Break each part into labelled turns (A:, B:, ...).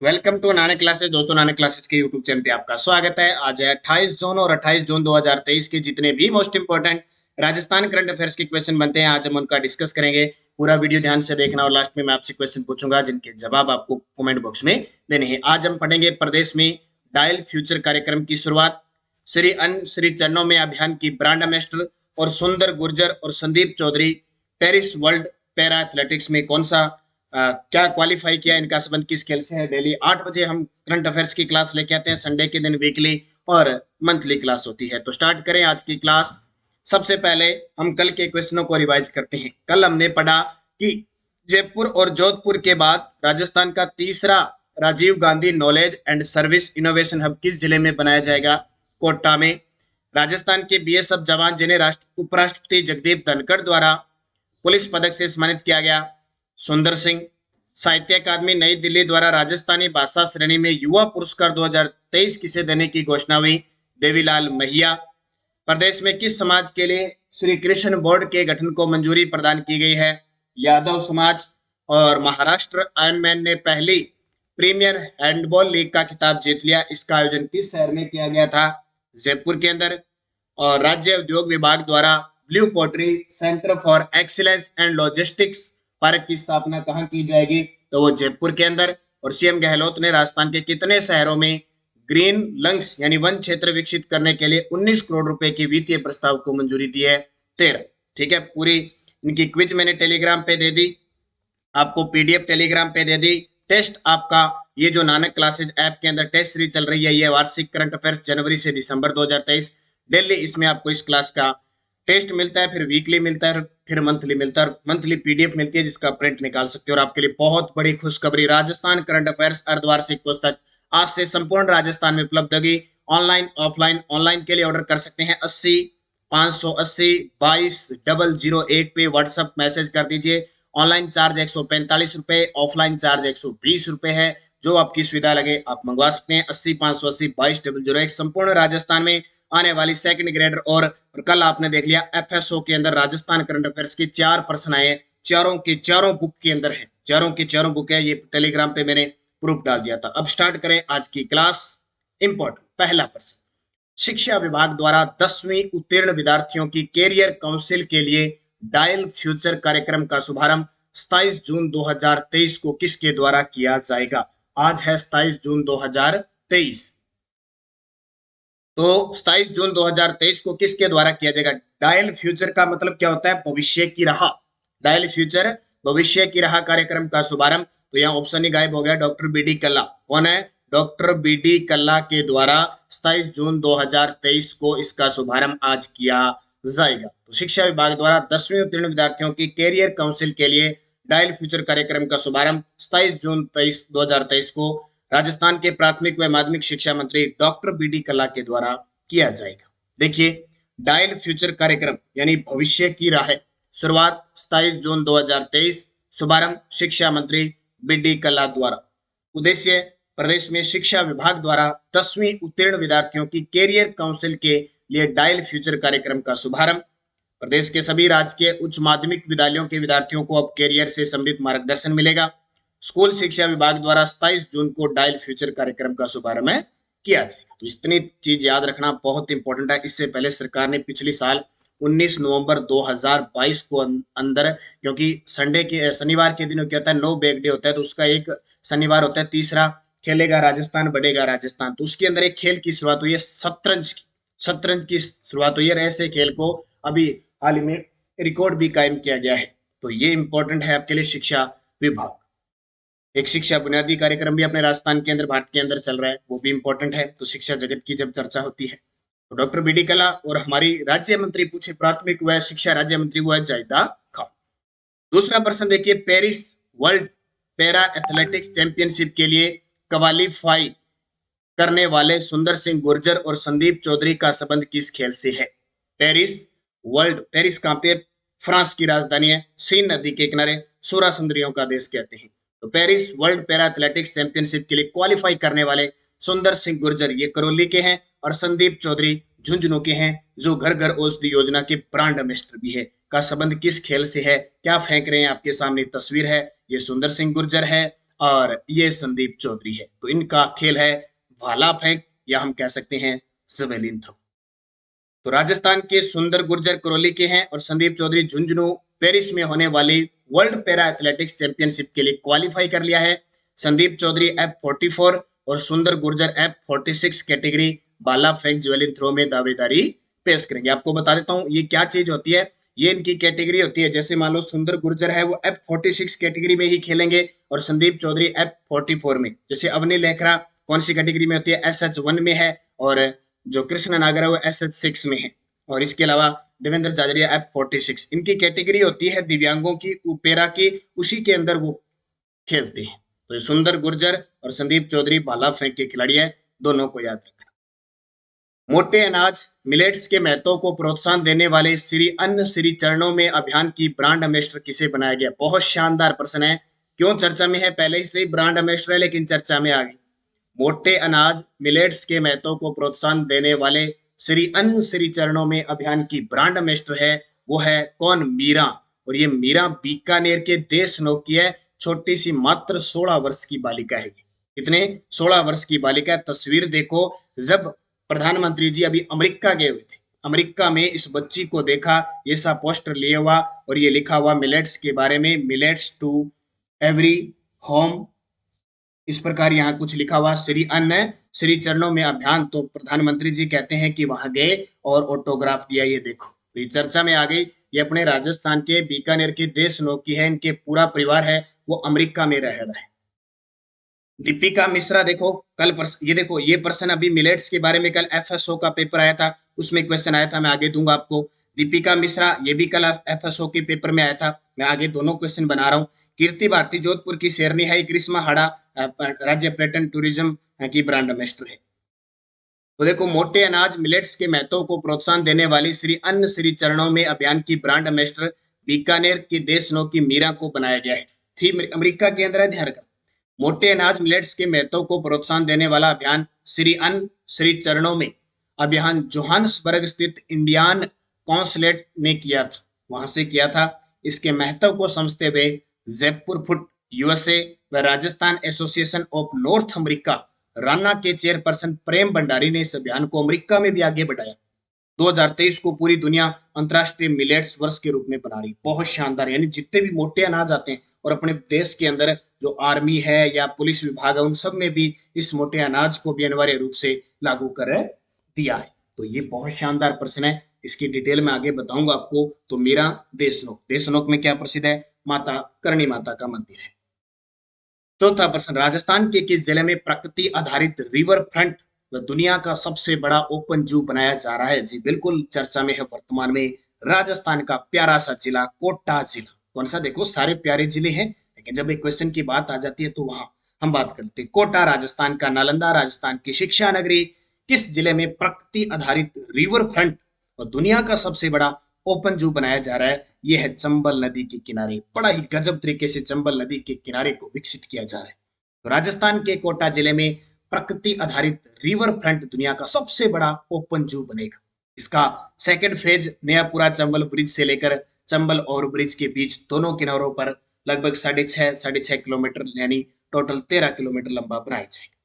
A: Welcome to Nanak classes. दोस्तों, Nanak classes के YouTube channel पे आपका स्वागत है। आज है 28 जून और 28 जून 2023 के जितने भी most important Rajasthan current affairs के क्वेश्चन बनते हैं, आज हम उनका डिस्कस करेंगे। पूरा वीडियो ध्यान से देखना और लास्ट में मैं आपसे क्वेश्चन पूछूंगा जिनके जवाब आपको कमेंट बॉक्स में देने हैं। आज हम पढ़ेंगे प्रदेश में डायल फ्यूचर कार्यक्रम की शुरुआत, श्री अन्न श्री चरणों में अभियान की ब्रांड एम्बेसडर और सुंदर गुर्जर और Sandeep Chaudhary Paris world para athletics में कौन सा क्या क्वालिफाई किया, इनका संबंध किस खेल से है। डेली 8 बजे हम करंट अफेयर्स की क्लास लेके आते हैं। संडे के दिन वीकली और मंथली क्लास होती है। तो स्टार्ट करें आज की क्लास। सबसे पहले हम कल के क्वेश्चनों को रिवाइज करते हैं। कल हमने पढ़ा कि जयपुर और जोधपुर के बाद राजस्थान का तीसरा Rajiv Gandhi knowledge and service innovation hub किस जिले में बनाया जाएगा? कोटा में। राजस्थान के बीएसएफ जवान जिन्हें उपराष्ट्रपति जगदीप धनखड़ द्वारा पुलिस पदक से सम्मानित किया गया, सुंदर सिंह। साहित्य अकादमी नई दिल्ली द्वारा राजस्थानी भाषा श्रेणी में युवा पुरस्कार 2023 किसे देने की घोषणा हुई? देवीलाल महिया। प्रदेश में किस समाज के लिए श्री कृष्ण बोर्ड के गठन को मंजूरी प्रदान की गई है? यादव समाज। और महाराष्ट्र आयरनमैन ने पहली प्रीमियर हैंडबॉल लीग का खिताब जीत लिया। इसका आयोजन किस शहर में किया गया था? जयपुर के अंदर। और राज्य उद्योग विभाग द्वारा blue pottery centre for excellence and logistics park की स्थापना कहाँ की जाएगी? तो वो जयपुर के अंदर। और सीएम गहलोत ने राजस्थान के कितने शहरों में ग्रीन लंग्स यानी वन क्षेत्र विकसित करने के लिए 19 करोड़ रुपए के वित्तीय प्रस्ताव को मंजूरी दी है? 13। ठीक है, पूरी इनकी क्विज मैंने टेलीग्राम पे दे दी, आपको पीडीएफ टेलीग्राम पे दे दी। टेस्ट आपका ये जो नानक क्लासेज ऐप के अंदर टेस्ट सीरीज चल रही है, ये वार्षिक करंट अफेयर्स जनवरी से दिसंबर 2023 डेली इसमें आपको इस क्लास का टेस्ट मिलता है, फिर वीकली मिलता है, फिर मंथली मिलता है, मंथली पीडीएफ मिलती है जिसका प्रिंट निकाल सकते हो। और आपके लिए बहुत बड़ी खुशखबरी, राजस्थान करंट अफेयर्स अर्धवार्षिक पुस्तक आज से संपूर्ण राजस्थान में उपलब्ध होगी। ऑनलाइन ऑफलाइन, ऑनलाइन के लिए ऑर्डर कर सकते हैं 80 580 22 001 पे व्हाट्सएप मैसेज कर दीजिए। ऑनलाइन चार्ज 145 रुपए, ऑफलाइन चार्ज 120 रुपए है। जो आपकी सुविधा लगे आप मंगवा सकते हैं। 80 580 22 001 संपूर्ण राजस्थान में आने वाली सेकंड ग्रेडर। और कल आपने देख लिया एफएसओ के अंदर राजस्थान करंट अफेयर्स के 4 प्रश्न आए, चारों के चारों बुक के अंदर है, चारों के चारों बुक है। ये टेलीग्राम पे मैंने प्रूफ डाल दिया था। अब स्टार्ट करें आज की क्लास। इंपॉर्टेंट पहला प्रश्न, शिक्षा विभाग द्वारा 10वीं उत्तीर्ण विद्यार्थियों की कैरियर काउंसिल के लिए डायल फ्यूचर कार्यक्रम का शुभारंभ 27 जून 2023 को किसके द्वारा किया जाएगा? आज है 27 जून 2023, तो 27 जून 2023 को किसके द्वारा किया जाएगा? डायल फ्यूचर का मतलब क्या होता है? भविष्य की राह। डायल फ्यूचर भविष्य की राह कार्यक्रम का शुभारंभ, तो यहाँ ऑप्शन ही गायब हो गया। डॉक्टर बीडी कल्ला कौन है? डॉक्टर बीडी कल्ला के द्वारा 27 जून 2023 को इसका शुभारंभ आज किया जाएगा। तो शिक्षा विभाग द्वारा 10वीं उत्तीर्ण विद्यार्थियों की कैरियर काउंसिल के लिए डायल फ्यूचर कार्यक्रम का शुभारंभ 27 जून 2023 को राजस्थान के प्राथमिक व माध्यमिक शिक्षा मंत्री डॉक्टर बीडी कल्ला के द्वारा किया जाएगा। देखिए, डायल फ्यूचर कार्यक्रम यानी भविष्य की राह, शुरुआत 27 जून 2023, शुभारंभ शिक्षा मंत्री बीडी कल्ला द्वारा। उद्देश्य, प्रदेश में शिक्षा विभाग द्वारा 10वीं उत्तीर्ण विद्यार्थियों की कैरियर काउंसिल के लिए डायल फ्यूचर कार्यक्रम का शुभारंभ। प्रदेश के सभी राजकीय उच्च माध्यमिक विद्यालयों के विद्यार्थियों को अब कैरियर से संबंधित मार्गदर्शन मिलेगा। स्कूल शिक्षा विभाग द्वारा 27 जून को डायल फ्यूचर कार्यक्रम का शुभारंभ किया जाएगा। तो इतनी चीज याद रखना बहुत इंपॉर्टेंट है। इससे पहले सरकार ने पिछली साल 19 नवंबर 2022 को अंदर, क्योंकि संडे के शनिवार के दिन क्या होता है, नो बैग डे होता है, तो उसका एक शनिवार होता है, तीसरा खेलेगा राजस्थान बढ़ेगा राजस्थान, तो उसके अंदर एक खेल की शुरुआत हुई है, शतरंज की शुरुआत हुई है। ऐसे खेल को अभी हाल ही में रिकॉर्ड भी कायम किया गया है। तो ये इंपॉर्टेंट है आपके लिए। शिक्षा विभाग एक शिक्षा बुनियादी कार्यक्रम भी अपने राजस्थान के अंदर भारत के अंदर चल रहा है, वो भी इंपॉर्टेंट है। तो शिक्षा जगत की जब चर्चा होती है तो डॉक्टर बीडी कल्ला और हमारी राज्य मंत्री पूछे, प्राथमिक व शिक्षा राज्य मंत्री वो है जाहिदा खान। दूसरा प्रश्न देखिए, Paris world para athletics championship के लिए क्वालीफाई करने वाले सुंदर सिंह गुर्जर और संदीप चौधरी का संबंध किस खेल से है? पेरिस कहां पे? फ्रांस की राजधानी है, सीन नदी के किनारे, सूरा सुंदरियों का देश कहते हैं। तो Paris world para athletics championship के लिए क्वालिफाई करने वाले सुंदर सिंह गुर्जर ये करौली के हैं और संदीप चौधरी झुंझुनू के हैं, जो घर घर औषधि योजना के ब्रांड एम्बेसडर भी है। का संबंध किस खेल से है? क्या फेंक रहे हैं? आपके सामने तस्वीर है, ये सुंदर सिंह गुर्जर है और ये संदीप चौधरी है। तो इनका खेल है भाला फेंक या हम कह सकते हैं जवेलिन थ्रो। तो राजस्थान के सुंदर गुर्जर करौली के हैं और संदीप चौधरी झुंझुनू पेरिस में होने वाली वर्ल्ड पैरा एथलेटिक्स चैंपियनशिप के लिए क्वालिफाई कर लिया है। संदीप चौधरी F44 और सुंदर गुर्जर F46 कैटेगरी भाला फेंक ज्वेलिन थ्रो में दावेदारी पेश करेंगे। आपको बता देता हूं ये क्या चीज होती है। ये इनकी कैटेगरी होती है। जैसे मान लो सुंदर गुर्जर है वो F46 कैटेगरी में ही खेलेंगे और संदीप चौधरी F44 में। जैसे अवनी लेखरा कौन सी कैटेगरी में होती है, SH1 में है और जो कृष्ण नागर है वो SH6 में है। और इसके अलावा देवेंद्र जाजरिया F46। इनकी कैटेगरी होती है दिव्यांगों की, पैरा की, उसी के अंदर वो खेलते हैं। तो ये सुंदर गुर्जर और संदीप चौधरी भाला फेंक के खिलाड़ी है, दोनों को याद रखना। मोटे अनाज मिलेट्स के महत्व को प्रोत्साहन देने वाले श्री अन्न श्री चरणों में अभियान की ब्रांड एम्बेसडर किसे बनाया गया। बहुत शानदार प्रश्न है। क्यों चर्चा में है, पहले से ही ब्रांड एम्बेसडर है लेकिन चर्चा में आ गई। मोटे अनाज मिलेट्स के महत्व को प्रोत्साहन देने वाले श्री अन्न श्री चरणों में अभियान की ब्रांड एम्बेसडर है वो है कौन, मीरा। और ये मीरा बीकानेर के देशनोक की है। छोटी सी मात्र 16 वर्ष की बालिका है। कितने, 16 वर्ष की बालिका। तस्वीर देखो, जब प्रधानमंत्री जी अभी अमेरिका गए हुए थे, अमेरिका में इस बच्ची को देखा, ये सा पोस्टर लिया हुआ और ये लिखा हुआ मिलेट्स के बारे में, मिलेट्स टू एवरी होम, इस प्रकार यहाँ कुछ लिखा हुआ श्री अन्न श्री चरणों में अभियान। तो प्रधानमंत्री जी कहते हैं कि वहां गए और ऑटोग्राफ दिया। ये देखो, तो ये चर्चा में आ गई। ये अपने राजस्थान के बीकानेर के देशनोक की है। इनके पूरा परिवार है वो अमेरिका में रह रहा है। दीपिका मिश्रा देखो, कल ये देखो, ये प्रश्न अभी मिलेट्स के बारे में कल FSO का पेपर आया था, उसमें क्वेश्चन आया था, मैं आगे दूंगा आपको। दीपिका मिश्रा ये भी कल FSO के पेपर में आया था, मैं आगे दोनों क्वेश्चन बना रहा हूँ। कीर्ति भारती जोधपुर की शेरनी है। ग्रीष्मा हाड़ा राज्य पर्यटन टूरिज्म की ब्रांड एम्बेसडर है। तो देखो, मोटे अनाज मिलेट्स के महत्व को प्रोत्साहन देने वाली श्री अन्न श्री चरणों में अभियान की ब्रांड एम्बेसडर बीकानेर के देशनोक की मीरा को बनाया गया है। थी अमेरिका के अंदर है, ध्यान रखना। मोटे अनाज मिलेट्स के महत्व को प्रोत्साहन देने वाला अभियान श्री अन्न श्री चरणों में अभियान जोहान्सबर्ग स्थित इंडियन कॉन्सुलेट ने किया था, वहां से किया था। इसके महत्व को समझते हुए जयपुर फुट USA व Rajasthan association of north America Rana के चेयरपर्सन प्रेम भंडारी ने इस अभियान को अमेरिका में भी आगे बढ़ाया। 2023 को पूरी दुनिया अंतरराष्ट्रीय मिलेट्स वर्ष के रूप में बना रही। बहुत शानदार, यानी जितने भी मोटे अनाज आते हैं और अपने देश के अंदर जो आर्मी है या पुलिस विभाग है उन सब में भी इस मोटे अनाज को भी अनिवार्य रूप से लागू कर दिया है। तो ये बहुत शानदार प्रश्न है, इसकी डिटेल में आगे बताऊंगा आपको। तो मेरा देशनोक, देशनोक में क्या प्रसिद्ध है, माता करणी माता का मंदिर है। चौथा प्रश्न, राजस्थान के किस जिले में प्रकृति आधारित रिवर फ्रंट व दुनिया का सबसे बड़ा ओपन जू बनाया जा रहा है। जी बिल्कुल चर्चा में है वर्तमान में राजस्थान का प्यारा सा जिला कोटा जिला। कौन सा, देखो सारे प्यारे जिले हैं लेकिन जब एक क्वेश्चन की बात आ जाती है तो वहां हम बात करते हैं। कोटा राजस्थान का, नालंदा राजस्थान की शिक्षा नगरी, किस जिले में प्रकृति आधारित रिवर फ्रंट और दुनिया का सबसे बड़ा ओपन जू बनाया जा रहा है। यह है चंबल नदी के किनारे। बड़ा ही गजब तरीके से चंबल नदी के किनारे को विकसित किया जा रहा है। तो राजस्थान के कोटा जिले में प्रकृति आधारित रिवर फ्रंट दुनिया का सबसे बड़ा ओपन जू बनेगा। इसका second phase Nayapura Chambal bridge से लेकर चंबल और ब्रिज के बीच दोनों किनारों पर लगभग 6.5 किलोमीटर यानी टोटल 13 किलोमीटर लंबा बनाया जाएगा।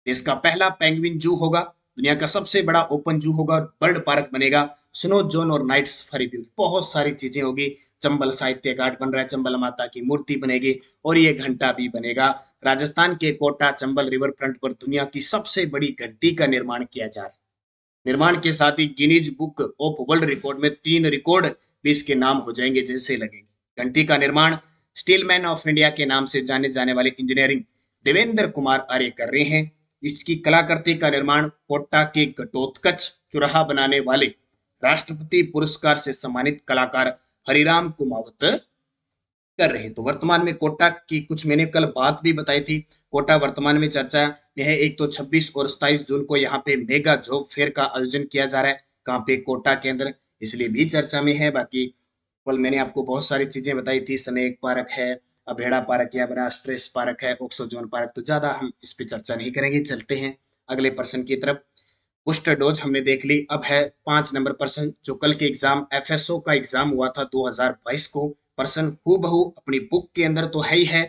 A: देश का पहला पेंगुइन जू होगा, दुनिया का सबसे बड़ा ओपन जू होगा, बर्ड पार्क बनेगा, स्नो जोन और नाइट सफारी भी होगी। बहुत सारी चीजें होगी। चंबल साहित्य घाट बन रहा है, चंबल माता की मूर्ति बनेगी और ये घंटा भी बनेगा। राजस्थान के कोटा चंबल रिवर फ्रंट पर दुनिया की सबसे बड़ी घंटी का निर्माण किया जा रहा है। निर्माण के साथ ही Guinness book of world record में 3 रिकॉर्ड भी इसके नाम हो जाएंगे जैसे लगेंगे। घंटी का निर्माण स्टीलमैन ऑफ इंडिया के नाम से जाने जाने वाले इंजीनियरिंग देवेंद्र कुमार आर्य कर रहे हैं। इसकी कलाकृति का निर्माण कोटा के घटोत्कच चुराहा बनाने वाले राष्ट्रपति पुरस्कार से सम्मानित कलाकार हरिराम कुमावत कर रहे हैं। तो वर्तमान में कोटा की कुछ मैंने कल बात भी बताई थी। कोटा वर्तमान में चर्चा में है। एक तो 26 और 27 जून को यहाँ पे मेगा जॉब फेयर का आयोजन किया जा रहा है, कहाँ पे, कोटा के अंदर, इसलिए भी चर्चा में है। बाकी कल मैंने आपको बहुत सारी चीजें बताई थी। स्नेक पार्क है, अभेड़ा पार्क या बड़ा स्ट्रेस पार्क है, ऑक्सोजोन पार्क, तो ज्यादा हम इस पे चर्चा नहीं करेंगे। चलते हैं अगले प्रश्न की तरफ। बूस्टर डोज हमने देख ली। अब है 5 नंबर प्रश्न जो कल के एग्जाम FSO का एग्जाम हुआ था 2022 को। प्रश्न हूबहू अपनी बुक के अंदर तो है ही है,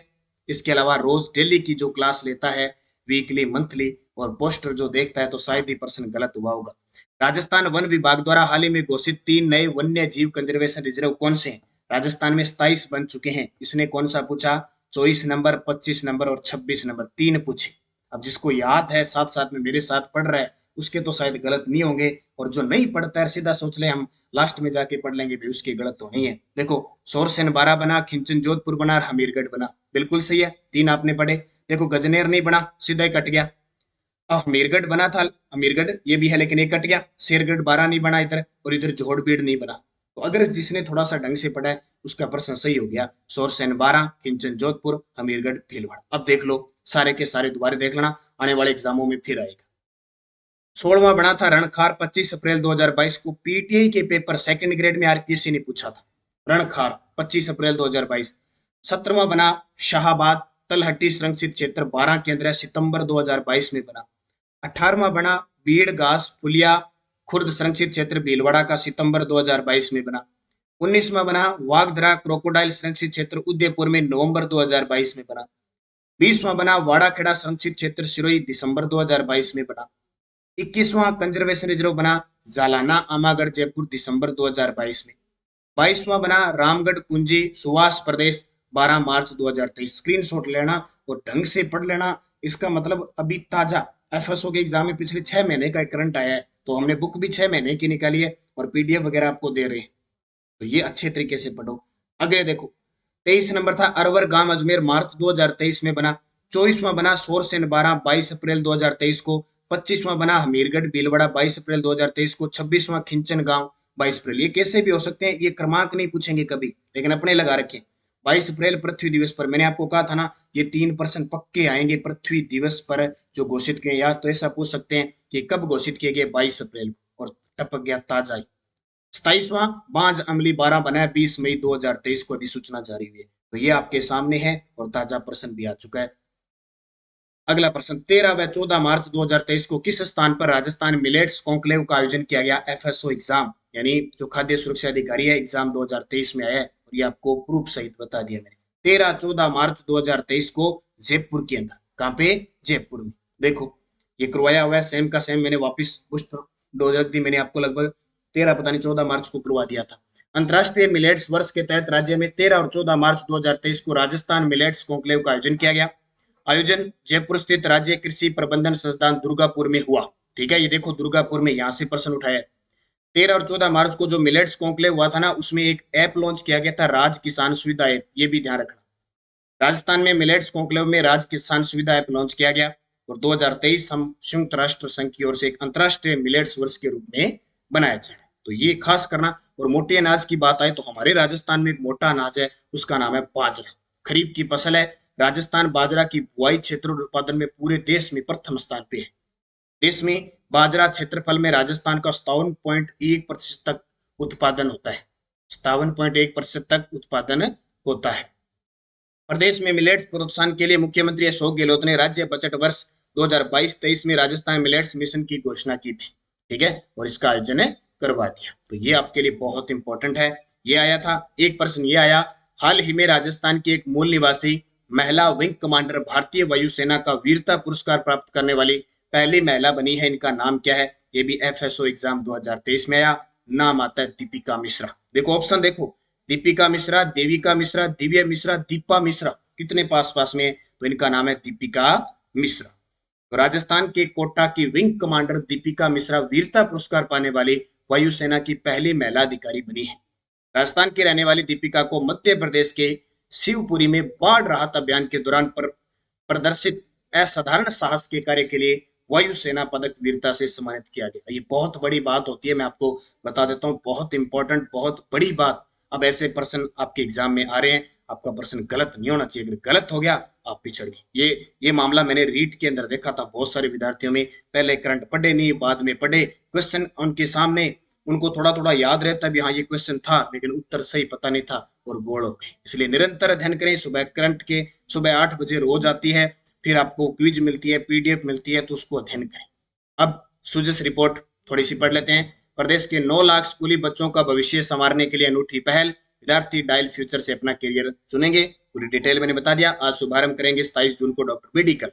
A: इसके अलावा रोज डेली की जो क्लास लेता है, वीकली, मंथली और पोस्टर जो देखता है, तो शायद ही पर्सन गलत हुआ होगा। राजस्थान वन विभाग द्वारा हाल ही में घोषित 3 नए वन्य जीव कंजर्वेशन रिजर्व कौन से हैं? राजस्थान में 27 बन चुके हैं। इसने कौन सा पूछा? 24 नंबर, 25 नंबर और 26 नंबर, 3 पूछे। अब जिसको याद है, साथ साथ में मेरे साथ पढ़ रहा है, उसके तो शायद गलत नहीं होंगे, और जो नहीं पढ़ता है सीधा सोच ले हम लास्ट में जाके पढ़ लेंगे भी, उसके गलत तो नहीं है। देखो, सोरसेन 12 बना, खिंचन जोधपुर बना, हमीरगढ़ बना, बिल्कुल सही है, 3 आपने पढ़े। देखो, गजनेर नहीं बना, सीधा ही कट गया। अब हमीरगढ़ बना था, हमीरगढ़ ये भी है लेकिन ये कट गया। शेरगढ़ 12 नहीं बना इधर, और इधर जोड़बीड़ नहीं बना। तो अगर जिसने थोड़ा सा ढंग से पढ़ा है, उसका प्रश्न सही हो गया। सोरसेन 12, खिंचन जोधपुर, हमीरगढ़, भीलवाड़ा। अब देख लो, सारे के सारे दोबारा देख लेना, आने वाले एग्जामों में फिर आएगा। 16वां बना था रणखार, 25 अप्रैल 2022 को पीटीआई के पेपर सेकंड ग्रेड में आरपीएससी ने पूछा था। रणखार 25 अप्रैल 2022। 17वां बना शाहाबाद, तलहटी संरक्षित क्षेत्र 12 केंद्र, सितंबर 2022 में बना। 18वां बना बीड़ घास फुलिया खुर्द संरक्षित क्षेत्र भीलवाड़ा का, सितंबर 2022 में बना। 19वां बना वागधरा क्रोकोडाइल संरक्षित क्षेत्र उदयपुर में, नवंबर 2022 में बना। 20वां बना वाड़ाखेड़ा संरक्षित क्षेत्र सिरोही, दिसंबर 2022 में बना। 21वां कंजर्वेशन रिजर्व बना जालाना आमागढ़ जयपुर, दिसंबर 2022 में। 22वां बना रामगढ़ कुंजी सुवास प्रदेश, 12 मार्च 2023। स्क्रीनशॉट लेना और ढंग से पढ़ लेना। इसका मतलब अभी ताजा एफएसओ के एग्जाम में पिछले 6 महीने का करंट आया है, तो हमने बुक भी 6 महीने की निकाली है और पीडीएफ वगैरह आपको दे रहे हैं, तो ये अच्छे तरीके से पढ़ो। अगले देखो, 23 नंबर था अरवर गांव अजमेर, मार्च 2023 में बना। 24वां बना सोरसेन 12, 22 अप्रैल 2023 को। 25वां बना हमीरगढ़ भीलवाड़ा, 22 अप्रैल 2023 को। 26वां खिंचन गांव, 22 अप्रैल। ये कैसे भी हो सकते हैं, ये क्रमांक नहीं पूछेंगे कभी, लेकिन अपने लगा रखे। 22 अप्रैल पृथ्वी दिवस पर, मैंने आपको कहा था ना, ये 3% पक्के आएंगे पृथ्वी दिवस पर जो घोषित किए, या तो ऐसा पूछ सकते हैं कि कब घोषित किए गए, 22 अप्रैल, और टपक गया ताजा ही। 27वां बांज अमली 12 बना, 20 मई 2023 को अधिसूचना जारी हुई है। तो ये आपके सामने है और ताजा प्रश्न भी आ चुका है। अगला प्रश्न, 13 व 14 मार्च 2023 को किस स्थान पर राजस्थान मिलेट्स कॉन्क्लेव का आयोजन किया गया? एफएसओ एग्जाम, यानी जो खाद्य सुरक्षा अधिकारी है, एग्जाम 2023 में आया है, और ये आपको प्रूफ सहित बता दिया मैंने। 13-14 मार्च 2023 को जयपुर के अंदर। कहाँ पे? जयपुर में। देखो, ये करवाया हुआ है सेम का सेम, मैंने वापिस डोज रख दी मैंने आपको, लगभग 13 पता नहीं 14 मार्च को करवा दिया था। अंतरराष्ट्रीय मिलेट्स वर्ष के तहत राज्य में 13 और 14 मार्च 2023 को राजस्थान मिलेट्स कॉन्क्लेव का आयोजन किया गया। आयोजन जयपुर स्थित राज्य कृषि प्रबंधन संस्थान दुर्गापुर में हुआ। ठीक है, ये देखो दुर्गापुर में, यहाँ से प्रश्न उठाया। 13 और 14 मार्च को जो मिलेट्स कॉन्क्लेव हुआ था ना, उसमें एक ऐप लॉन्च किया गया था, राज किसान सुविधा ऐप, ये भी ध्यान रखना। राजस्थान में मिलेट्स कॉन्क्लेव में राज किसान सुविधा ऐप लॉन्च किया गया, और 2023 हम संयुक्त राष्ट्र संघ की ओर से एक अंतरराष्ट्रीय मिलेट्स वर्ष के रूप में बनाया जाए, तो ये खास करना। और मोटे अनाज की बात आए तो हमारे राजस्थान में एक मोटा अनाज है, उसका नाम है बाजरा। खरीफ की फसल है। राजस्थान बाजरा की बुआई क्षेत्र और उत्पादन में पूरे देश में प्रथम स्थान पे है। देश में बाजरा क्षेत्रफल में राजस्थान का 57.1% तक उत्पादन होता है। 57.1% तक उत्पादन होता है। प्रदेश में मिलेट्स प्रोत्साहन के लिए मुख्यमंत्री अशोक गहलोत ने राज्य बजट वर्ष 2022-23 में राजस्थान मिलेट्स मिशन की घोषणा की थी। ठीक है, और इसका आयोजन करवा दिया, तो ये आपके लिए बहुत इंपॉर्टेंट है। ये आया था एक प्रश्न, ये आया, हाल ही में राजस्थान की एक मूल निवासी महिला विंग कमांडर भारतीय वायुसेना का वीरता पुरस्कार प्राप्त करने वाली पहली महिला बनी है, इनका नाम क्या है? ये भी एफएसओ एग्जाम 2023 में आया। नाम आता है दीपिका मिश्रा। देखो ऑप्शन देखो, दीपिका मिश्रा, देविका मिश्रा, दिव्या मिश्रा, दीपा मिश्रा, कितने पास पास में, तो इनका नाम है दीपिका मिश्रा। तो राजस्थान के कोटा की विंग कमांडर दीपिका मिश्रा वीरता पुरस्कार पाने वाली वायुसेना की पहली महिला अधिकारी बनी है। राजस्थान की रहने वाली दीपिका को मध्य प्रदेश के शिवपुरी में बाढ़ राहत अभियान के दौरान प्रदर्शित असाधारण साहस के कार्य के लिए वायुसेना पदक वीरता से सम्मानित किया गया। ये बहुत बड़ी बात होती है, मैं आपको बता देता हूँ, बहुत इंपॉर्टेंट, बहुत बड़ी बात। अब ऐसे प्रश्न आपके एग्जाम में आ रहे हैं, आपका प्रश्न गलत नहीं होना चाहिए, अगर गलत हो गया आप पिछड़ गए। ये मामला मैंने रीट के अंदर देखा था, बहुत सारे विद्यार्थियों में पहले करंट पढ़े नहीं, बाद में पढ़े, क्वेश्चन उनके सामने, उनको थोड़ा थोड़ा याद रहता है भी हाँ ये क्वेश्चन था, लेकिन उत्तर सही पता नहीं था और गोल हो गए। इसलिए निरंतर अध्ययन करें। सुबह करंट के सुबह 8 बजे रोज आती है, फिर आपको क्विज मिलती है, पीडीएफ मिलती है, तो उसको अध्ययन करें। अब सुजस रिपोर्ट थोड़ी सी पढ़ लेते हैं। प्रदेश के 9 लाख स्कूली बच्चों का भविष्य संवारने के लिए अनूठी पहल, विद्यार्थी डायल फ्यूचर से अपना करियर चुनेंगे। पूरी डिटेल मैंने बता दिया। आज शुभारंभ करेंगे 27 जून को डॉक्टर मेडिकल।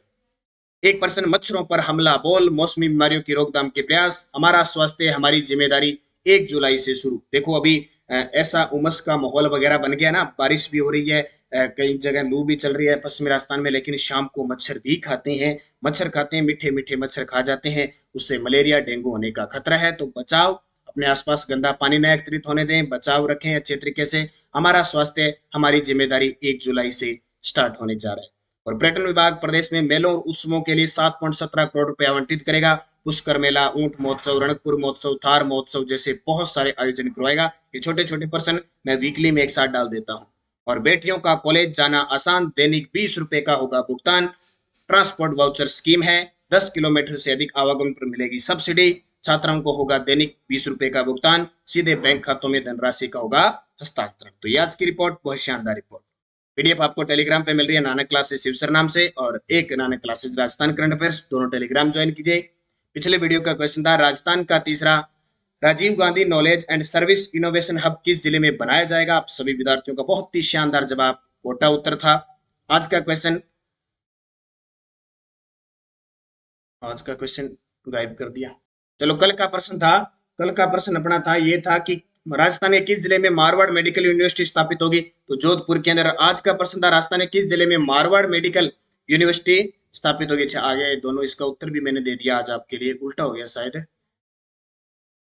A: एक पर्सन मच्छरों पर हमला बोल मौसमी बीमारियों की रोकथाम के प्रयास, हमारा स्वास्थ्य हमारी जिम्मेदारी 1 जुलाई से शुरू। देखो अभी ऐसा उमस का माहौल वगैरह बन गया ना, बारिश भी हो रही है, कई जगह लू भी चल रही है पश्चिमी राजस्थान में, लेकिन शाम को मच्छर भी खाते हैं। मच्छर खाते हैं, मीठे मीठे मच्छर खा जाते हैं, उससे मलेरिया डेंगू होने का खतरा है। तो बचाव, अपने आसपास गंदा पानी न एकत्रित होने दें, बचाव रखें अच्छे तरीके से। हमारा स्वास्थ्य हमारी जिम्मेदारी 1 जुलाई से स्टार्ट होने जा रहा है। और पर्यटन विभाग प्रदेश में मेलों और उत्सवों के लिए 7.17 करोड़ रुपए आवंटित करेगा। पुष्कर मेला, ऊंट महोत्सव, रणकपुर महोत्सव, थार महोत्सव जैसे बहुत सारे आयोजन करवाएगा। ये छोटे छोटे पर्सन मैं वीकली में एक साथ डाल देता हूँ। और बेटियों का कॉलेज जाना आसान, दैनिक 20 रुपए का होगा भुगतान। ट्रांसपोर्ट वाउचर स्कीम है, 10 किलोमीटर से अधिक आवागमन पर मिलेगी सब्सिडी। छात्राओं को होगा दैनिक 20 रुपए का भुगतान, सीधे बैंक खातों में धनराशि का होगा हस्तांतरण। तो ये आज की रिपोर्ट बहुत शानदार रिपोर्ट। पीडीएफ आपको टेलीग्राम पे मिल रही है नानक क्लासेस शिवसर नाम से, और एक Nanak classes Rajasthan current affairs, दोनों टेलीग्राम ज्वाइन कीजिए। पिछले वीडियो का क्वेश्चन था राजस्थान का तीसरा Rajiv Gandhi knowledge and service innovation hub किस जिले में बनाया जाएगा। आप सभी विद्यार्थियों का बहुत ही शानदार जवाब, कोटा उत्तर था। आज का क्वेश्चन गायब कर दिया। चलो कल का प्रश्न था, कल का प्रश्न अपना था, ये था कि राजस्थान के किस जिले में मारवाड़ मेडिकल यूनिवर्सिटी स्थापित होगी। तो जोधपुर के अंदर। आज का प्रश्न था राजस्थान के किस जिले में मारवाड़ मेडिकल यूनिवर्सिटी स्थापित होगी। अच्छा आ गया दोनों, इसका उत्तर भी मैंने दे दिया आज आपके लिए, उल्टा हो गया शायद।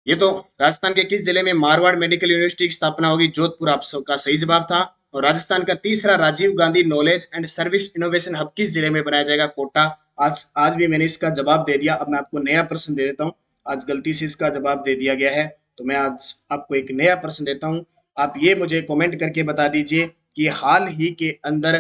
A: ये तो राजस्थान के किस जिले में मारवाड़ मेडिकल यूनिवर्सिटी की स्थापना होगी, जोधपुर आप सबका सही जवाब था। और राजस्थान का तीसरा Rajiv Gandhi knowledge and service innovation hub किस जिले में बनाया जाएगा, कोटा। आज भी मैंने इसका जवाब दे दिया। अब मैं आपको नया प्रश्न दे देता हूँ। आज गलती से इसका जवाब दे दिया गया है, तो मैं आज आपको एक नया प्रश्न देता हूँ। आप ये मुझे कमेंट करके बता दीजिए कि हाल ही के अंदर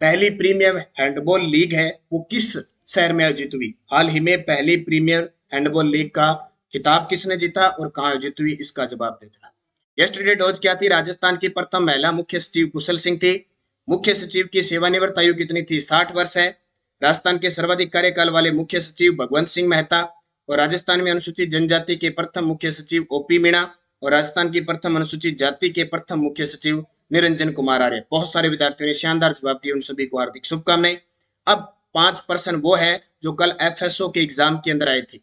A: पहली प्रीमियम हैंडबॉल लीग है वो किस शहर में आयोजित हुई। हाल ही में पहली प्रीमियम हैंडबॉल लीग का खिताब किसने जीता और कहाँ आयोजित हुई, इसका जवाब दे देना। यस्टरडे डोज क्या थी। राजस्थान की प्रथम महिला मुख्य सचिव कुशल सिंह थी। मुख्य सचिव की सेवानिवृत्त आयु कितनी थी, 60 वर्ष है। राजस्थान के सर्वाधिक कार्यकाल वाले मुख्य सचिव भगवंत सिंह मेहता। और राजस्थान में अनुसूचित जनजाति के प्रथम मुख्य सचिव ओपी मीणा। और राजस्थान की प्रथम अनुसूचित जाति के प्रथम मुख्य सचिव निरंजन कुमार आर्य। बहुत सारे विद्यार्थियों ने शानदार जवाब दिए, उन सभी को हार्दिक शुभकामनाएं। अब 5% वो है जो कल एफएसओ के एग्जाम के अंदर आए थे।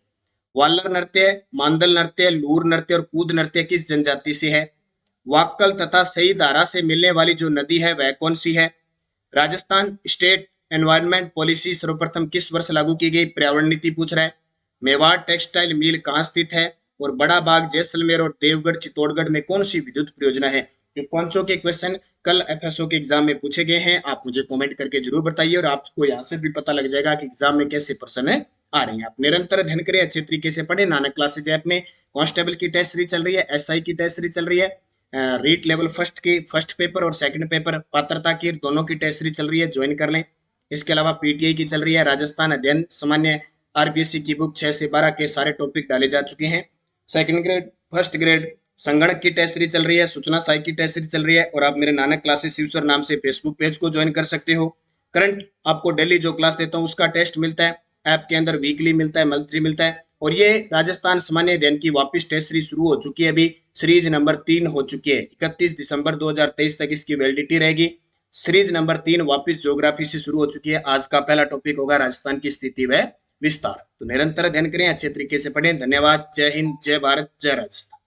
A: वालर नृत्य, मांदल नृत्य, लूर नृत्य और कूद नृत्य किस जनजाति से है। वाक्कल तथा सही धारा से मिलने वाली जो नदी है वह कौन सी है। राजस्थान स्टेट एनवायरनमेंट पॉलिसी सर्वप्रथम किस वर्ष लागू की गई, पर्यावरण नीति पूछ रहा है। मेवाड़ टेक्सटाइल मिल कहाँ स्थित है। और बड़ा बाग जैसलमेर और देवगढ़ चित्तौड़गढ़ में कौन सी विद्युत परियोजना है। ये पांचों के क्वेश्चन कल एफएसओ के एग्जाम में पूछे गए हैं। आप मुझे कमेंट करके जरूर बताइए, और आपको यहाँ से भी पता लग जाएगा कि एग्जाम में कैसे प्रश्न आ रही हैं। आप निरंतर अध्ययन करें, अच्छे तरीके से पढ़े। नानक क्लासेज ऐप में कांस्टेबल की टेस्ट सीरीज चल रही है, एसआई की टेस्ट सीरीज चल रही है, रीट लेवल फर्स्ट की फर्स्ट पेपर और सेकंड पेपर पात्रता की दोनों की टेस्ट सीरीज चल रही है, ज्वाइन कर लें। इसके अलावा पीटीआई की चल रही है, राजस्थान अध्ययन सामान्य आरबीएससी की बुक 6 से 12 के सारे टॉपिक डाले जा चुके हैं। सेकंड ग्रेड, फर्स्ट ग्रेड संगणक की टेस्ट सीरीज चल रही है, सूचना साई की टेस्ट सीरीज चल रही है। और आप मेरे नानक क्लासेस शिवसर नाम से फेसबुक पेज को ज्वाइन कर सकते हो। करंट आपको डेली जो क्लास देता हूँ उसका टेस्ट मिलता है ऐप के अंदर, वीकली मिलता है, मंथली मिलता है। और ये राजस्थान सामान्य अध्ययन की वापस टेस्ट सीरीज शुरू हो चुकी है, अभी सीरीज नंबर 3 हो चुकी है। 31 दिसंबर 2023 तक इसकी वैलिडिटी रहेगी। सीरीज नंबर 3 वापस ज्योग्राफी से शुरू हो चुकी है। आज का पहला टॉपिक होगा राजस्थान की स्थिति व विस्तार। तो निरंतर अध्ययन करें, अच्छे तरीके से पढ़ें। धन्यवाद। जय हिंद, जय भारत, जय राजस्थान।